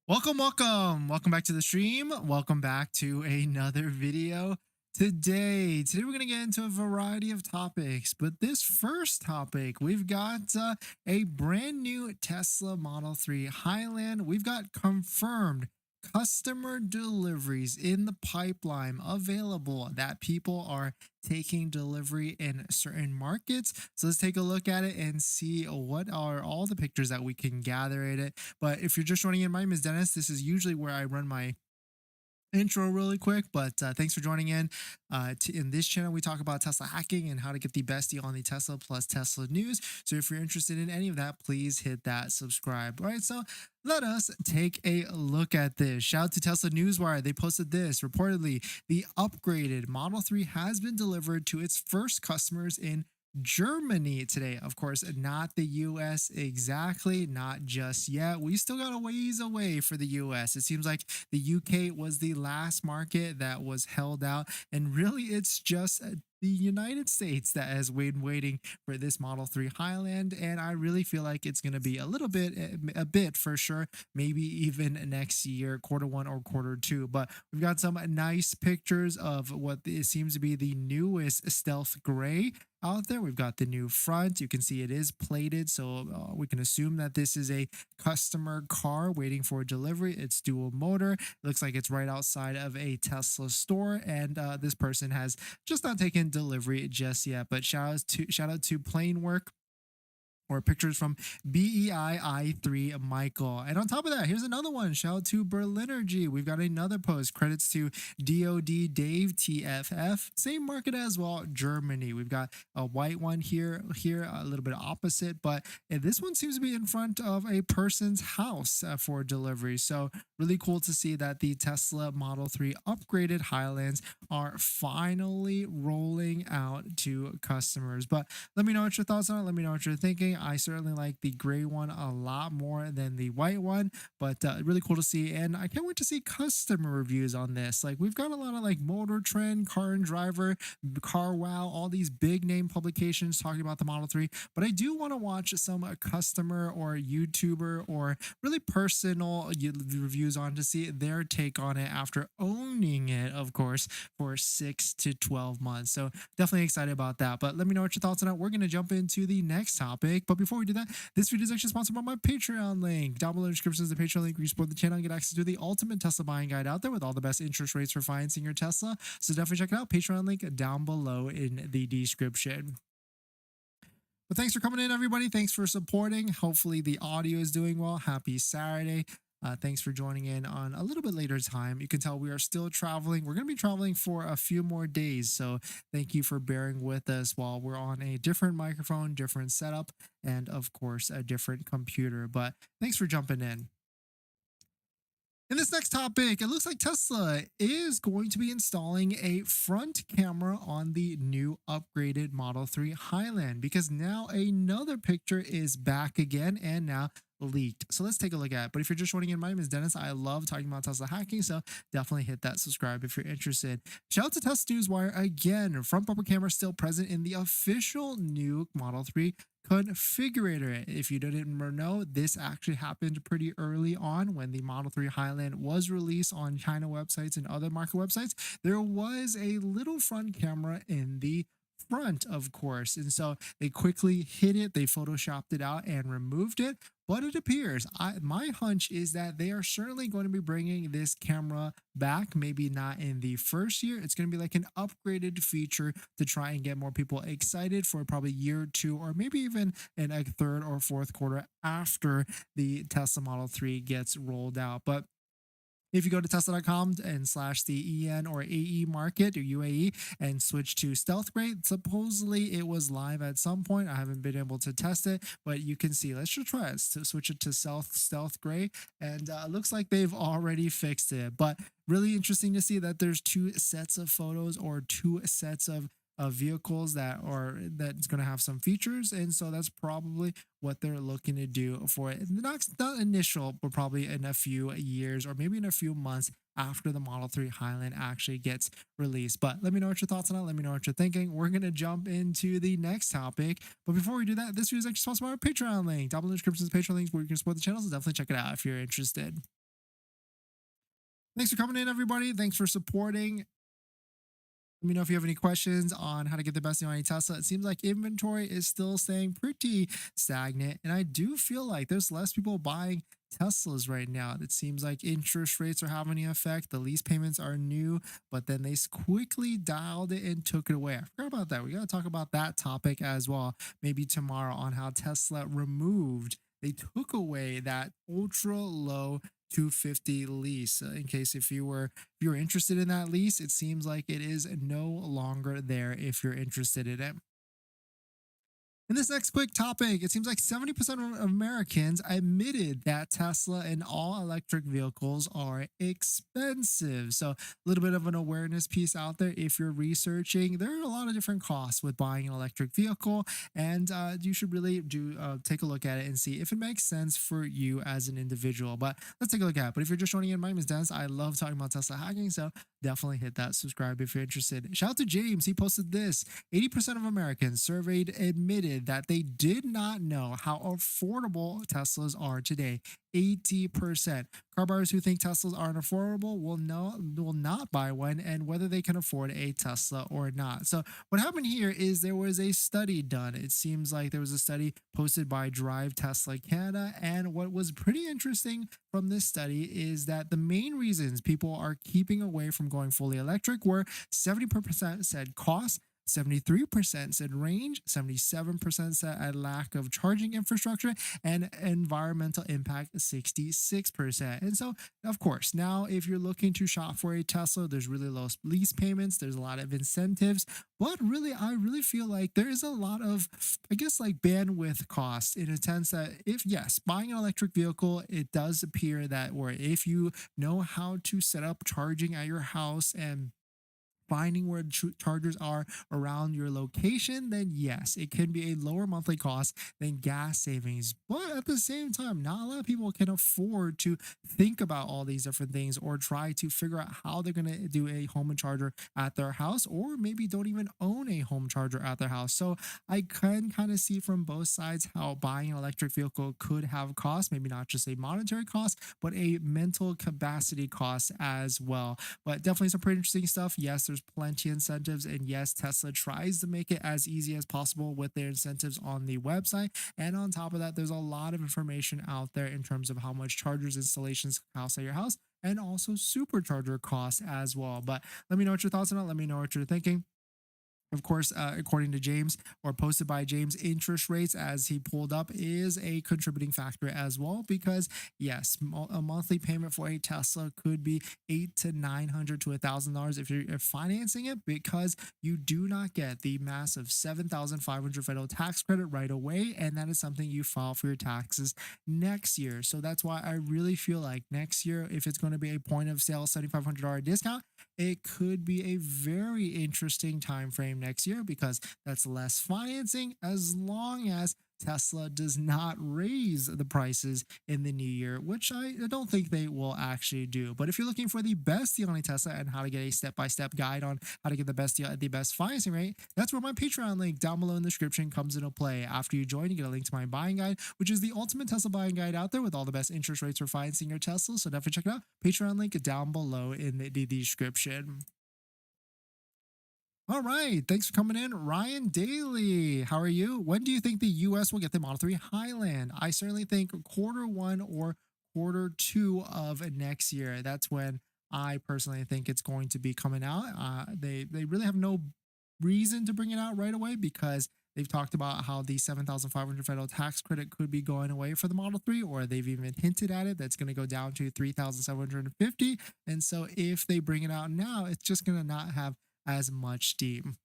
Welcome back to the stream. Welcome back to another video. Today we're going to get into a variety of topics, but this first topic, we've got a brand new Tesla Model 3 Highland. We've got confirmed customer deliveries in the pipeline available that people are taking delivery in certain markets. So let's take a look at it and see what are all the pictures that we can gather at it. But if you're just joining in, my name is Dennis. This is usually where I run my intro really quick, but thanks for joining in. In this channel, we talk about Tesla hacking and how to get the best deal on the Tesla plus Tesla news. So if you're interested in any of that, please hit that subscribe. All right, so let us take a look at this. Shout out to Tesla Newswire. They posted this. Reportedly, the upgraded Model 3 has been delivered to its first customers in Germany today. Of course, not the US exactly, not just yet. We still got a ways away for the US. It seems like the UK was the last market that was held out, and really it's just the United States that has been waiting for this Model 3 Highland, and I really feel like it's going to be a bit for sure, maybe even next year, quarter one or quarter two. But we've got some nice pictures of what it seems to be the newest stealth gray out there. We've got the new front. You can see it is plated, so we can assume that this is a customer car waiting for delivery. It's dual motor. It looks like it's right outside of a Tesla store, and this person has just not taken delivery just yet. But shout out to Plain Work, or pictures from BEII3 Michael. And on top of that, here's another one. Shout out to Berlinergy. We've got another post. Credits to DOD Dave TFF. Same market as well, Germany. We've got a white one here, a little bit opposite, but this one seems to be in front of a person's house for delivery. So really cool to see that the Tesla Model 3 upgraded Highlands are finally rolling out to customers. But let me know what your thoughts on it. Let me know what you're thinking. I certainly like the gray one a lot more than the white one, but really cool to see. And I can't wait to see customer reviews on this. Like, we've got a lot of like Motor Trend, Car and Driver, Car Wow, all these big name publications talking about the Model 3. But I do want to watch some customer or YouTuber or really personal reviews on to see their take on it after owning it, of course, for 6 to 12 months. So definitely excited about that. But let me know what your thoughts on it. We're going to jump into the next topic. But before we do that, this video is actually sponsored by my Patreon link. Down below in the description is the Patreon link where you support the channel and get access to the ultimate Tesla buying guide out there with all the best interest rates for financing your Tesla. So definitely check it out. Patreon link down below in the description. But thanks for coming in, everybody. Thanks for supporting. Hopefully the audio is doing well. Happy Saturday. Thanks for joining in on a little bit later time. You can tell we are still traveling. We're going to be traveling for a few more days. So thank you for bearing with us while we're on a different microphone, different setup, and of course, a different computer. But thanks for jumping in. In this next topic, it looks like Tesla is going to be installing a front camera on the new upgraded Model 3 Highland, because now another picture is back again and now leaked. So let's take a look at it. But if you're just joining in, my name is Dennis. I love talking about Tesla hacking, so definitely hit that subscribe if you're interested. Shout out to Tesla Newswire again. Front bumper camera still present in the official new Model 3 configurator. If you didn't know, this actually happened pretty early on when the Model 3 Highland was released on China websites and other market websites. There was a little front camera in the front, of course, and so they quickly hid it. They photoshopped it out and removed it. But it appears, my hunch is that they are certainly going to be bringing this camera back. Maybe not in the first year. It's going to be like an upgraded feature to try and get more people excited for probably year two, or maybe even in a third or fourth quarter after the Tesla Model 3 gets rolled out. But if you go to tesla.com and slash the EN or AE market or UAE and switch to stealth gray, supposedly it was live at some point. I haven't been able to test it, but you can see. Let's just try it. So switch it to stealth gray, and it looks like they've already fixed it. But really interesting to see that there's two sets of photos, or two sets of vehicles that's going to have some features, and so that's probably what they're looking to do for it. Not initial, but probably in a few years or maybe in a few months after the Model 3 Highland actually gets released. But let me know what your thoughts on it. Let me know what you're thinking. We're going to jump into the next topic. But before we do that, this video is actually sponsored by our Patreon link. Down below in the description is Patreon links where you can support the channel, so definitely check it out if you're interested. Thanks for coming in, everybody. Thanks for supporting. Let me know if you have any questions on how to get the best deal on a Tesla. It seems like inventory is still staying pretty stagnant. And I do feel like there's less people buying Teslas right now. It seems like interest rates are having an effect. The lease payments are new, but then they quickly dialed it and took it away. I forgot about that. We got to talk about that topic as well, maybe tomorrow, on how Tesla removed, they took away that ultra low 250 lease. In case if you're interested in that lease, it seems like it is no longer there if you're interested in it. In this next quick topic, it seems like 70% of Americans admitted that Tesla and all electric vehicles are expensive. So, a little bit of an awareness piece out there. If you're researching, there are a lot of different costs with buying an electric vehicle, and you should really do take a look at it and see if it makes sense for you as an individual. But let's take a look at it. But if you're just joining in, my name is Dennis. I love talking about Tesla hacking, so definitely hit that subscribe if you're interested. Shout out to James. He posted this. 80% of Americans surveyed admitted that they did not know how affordable Teslas are today. 80%. Car buyers who think Teslas aren't affordable will not buy one, and whether they can afford a Tesla or not. So what happened here is there was a study done. It seems like there was a study posted by Drive Tesla Canada, and what was pretty interesting from this study is that the main reasons people are keeping away from going fully electric were 70% said cost, 73% said range, 77% said a lack of charging infrastructure, and environmental impact 66%. And so, of course, now if you're looking to shop for a Tesla, there's really low lease payments, there's a lot of incentives, but really, I really feel like there is a lot of, I guess, like bandwidth costs in a sense that if, yes, buying an electric vehicle, it does appear that, or if you know how to set up charging at your house and finding where chargers are around your location, then yes, it can be a lower monthly cost than gas savings. But at the same time, not a lot of people can afford to think about all these different things or try to figure out how they're going to do a home charger at their house, or maybe don't even own a home charger at their house. So I can kind of see from both sides how buying an electric vehicle could have cost, maybe not just a monetary cost, but a mental capacity cost as well. But definitely some pretty interesting stuff. Yes, there's plenty of incentives, and yes, Tesla tries to make it as easy as possible with their incentives on the website. And on top of that, there's a lot of information out there in terms of how much chargers installations cost at your house, and also supercharger costs as well. But let me know what your thoughts on it. Let me know what you're thinking. Of course, according to James, or posted by James, interest rates, as he pulled up, is a contributing factor as well. Because yes, a monthly payment for a Tesla could be $800 to $1,000 if you're financing it, because you do not get the massive 7,500 federal tax credit right away, and that is something you file for your taxes next year. So that's why I really feel like next year, if it's going to be a point of sale $7,500 discount, it could be a very interesting time frame next year, because that's less financing as long as Tesla does not raise the prices in the new year, which I don't think they will actually do. But if you're looking for the best deal on a Tesla and how to get a step-by-step guide on how to get the best deal at the best financing rate, that's where my Patreon link down below in the description comes into play. After you join, you get a link to my buying guide, which is the ultimate Tesla buying guide out there with all the best interest rates for financing your Tesla. So definitely check it out. Patreon link down below in the description. All right. Thanks for coming in, Ryan Daly. How are you? When do you think the US will get the Model 3 Highland? I certainly think quarter 1 or quarter 2 of next year. That's when I personally think it's going to be coming out. They really have no reason to bring it out right away, because they've talked about how the 7,500 federal tax credit could be going away for the Model 3, or they've even hinted at it. That's going to go down to 3,750. And so if they bring it out now, it's just going to not have as much steam.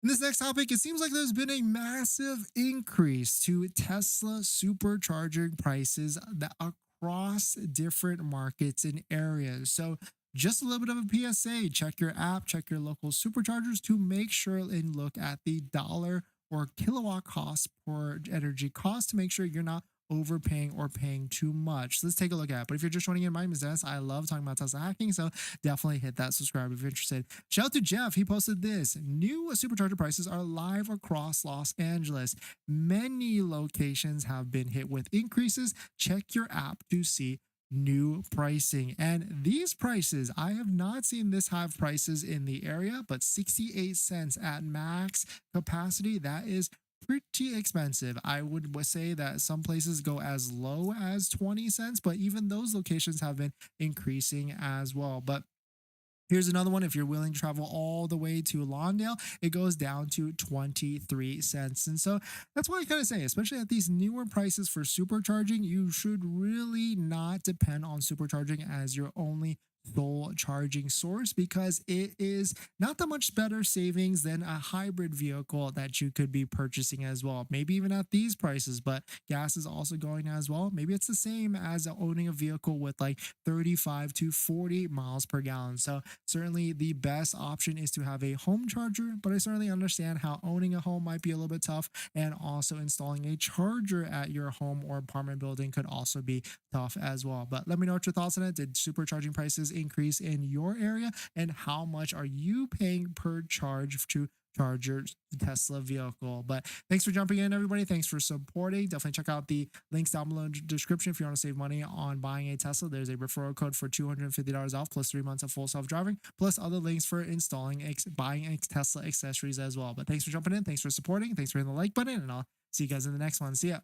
In this next topic, it seems like there's been a massive increase to Tesla supercharging prices that across different markets and areas. So just a little bit of a PSA, check your app, check your local superchargers to make sure and look at the dollar or kilowatt cost per energy cost to make sure you're not overpaying or paying too much. So let's take a look at it. But if you're just joining in, my name is Dennis. I love talking about Tesla hacking, so definitely hit that subscribe if you're interested. Shout out to Jeff. He posted this. New supercharger prices are live across Los Angeles. Many locations have been hit with increases. Check your app to see new pricing. And these prices, I have not seen this high of prices in the area, but 68 cents at max capacity, that is pretty expensive. I would say that some places go as low as 20 cents, but even those locations have been increasing as well. But here's another one. If you're willing to travel all the way to Lawndale, it goes down to 23 cents. And so that's why I kind of say, especially at these newer prices for supercharging, you should really not depend on supercharging as your only sole charging source, because it is not that much better savings than a hybrid vehicle that you could be purchasing as well. Maybe even at these prices, but gas is also going as well. Maybe it's the same as owning a vehicle with like 35 to 40 miles per gallon. So certainly the best option is to have a home charger, but I certainly understand how owning a home might be a little bit tough, and also installing a charger at your home or apartment building could also be tough as well. But let me know what your thoughts on it. Did supercharging prices increase in your area, and how much are you paying per charge to charge your Tesla vehicle? But thanks for jumping in, everybody. Thanks for supporting. Definitely check out the links down below in the description if you want to save money on buying a Tesla. There's a referral code for $250 off plus 3 months of full self-driving, plus other links for installing buying Tesla accessories as well. But thanks for jumping in. Thanks for supporting. Thanks for hitting the like button, and I'll see you guys in the next one. See ya.